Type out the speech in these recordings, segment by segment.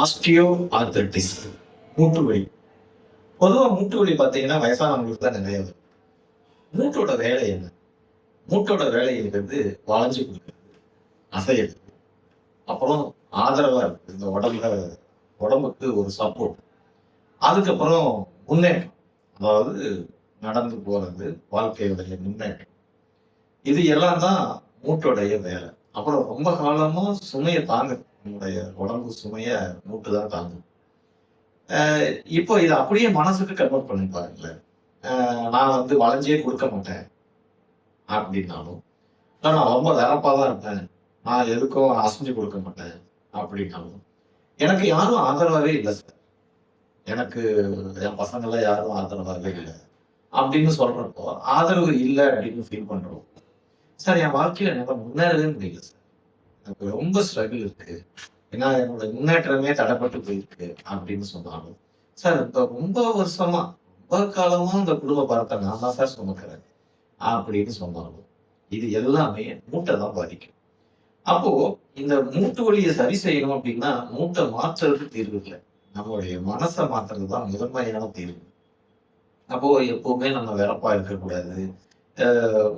Osteo arthritis, மூட்டு வலி. பொதுவா மூட்டு வலி பார்த்தீங்கன்னா, வயசானவங்களுக்கு தான் நிறைய வரும். மூட்டோட வேலை என்ன? மூட்டோட வேலைங்கிறது வளைஞ்சு கொடுக்குறது, அசையுது. அப்புறம் ஆதரவா இருக்கு. இந்த உடம்புக்கு ஒரு சப்போர்ட். அதுக்கப்புறம் முன்னேற்றம். அதாவது நடந்து போறது, வாழ்க்கையுடைய முன்னேற்றம். இது எல்லாம் தான் மூட்டோடைய வேலை. அப்புறம் ரொம்ப காலமா சுமைய தாங்குது. நம்முடைய உடம்பு சுமைய மூட்டு தான் தாங்குது. இப்போ இத அப்படியே மனசுக்கு கன்வெர்ட் பண்ணி பாருங்களேன். நான் வந்து வளைஞ்சே கொடுக்க மாட்டேன் அப்படின்னாலும், இல்ல நான் ரொம்ப வெறப்பா தான் இருப்பேன். நான் எதுக்கும் அசைஞ்சு கொடுக்க மாட்டேன் அப்படின்னாலும், எனக்கு யாரும் ஆதரவாவே இல்ல சார். எனக்கு என் பசங்கலாம் யாரும் ஆதரவாவே இல்ல. அப்படின்னு சொல்றப்போ, ஆதரவு இல்ல அப்படின்னு ஃபீல் பண்றோம். சார் என் வாழ்க்கையில என்னால முன்னேறவே முடியல சார். எனக்கு ரொம்ப ஸ்ட்ரகிள் இருக்கு. ஏன்னா என்னோட முன்னேற்றமே தடைப்பட்டு போயிருக்கு அப்படின்னு சொன்னாலும், சார் இந்த ரொம்ப வருஷமா, ரொம்ப காலமா இந்த குடும்ப பாரத்தை நான் தான் சார் சுமக்கிறேன் அப்படின்னு சொன்னாலும், இது எல்லாமே மூட்டை தான் பாதிக்கும். அப்போ இந்த மூட்டு வலிய சரி செய்யணும் அப்படின்னா, மூட்டை மாற்றுறது தீர்வு இல்ல. நம்மளுடைய மனச மாத்துறது தான் முதன்மையான தீர்வு. அப்போ எப்பவுமே நம்ம வெறப்பா இருக்கக்கூடாது. அ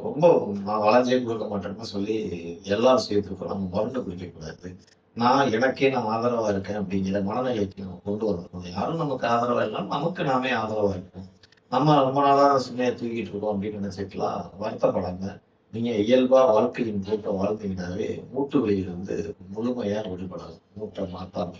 ரொம்ப நான் வளைஞ்சே கொடுக்க மாட்டேன்னு சொல்லி எல்லா விஷயத்துக்கும் நம்ம மருந்து குடிக்கக்கூடாது. நான் ஆதரவா இருக்கேன் அப்படிங்கிற மனநிலைக்கு நம்ம கொண்டு வரணும். யாரும் நமக்கு ஆதரவா இல்லனாலும், நமக்கு நாமே ஆதரவா இருக்கணும். நம்ம ரொம்ப நாளா சுமைய தூக்கிட்டு இருக்கோம் அப்படின்னு நினைச்சுக்கலாம் வருத்தப்படாம, நீங்க இயல்பா வாழ்க்கையின் போக்க வாழ்ந்தீங்கன்னாவே, மூட்டு வலியிலிருந்து முழுமையா விடுபடலாம். மூட்டை மாத்தாம.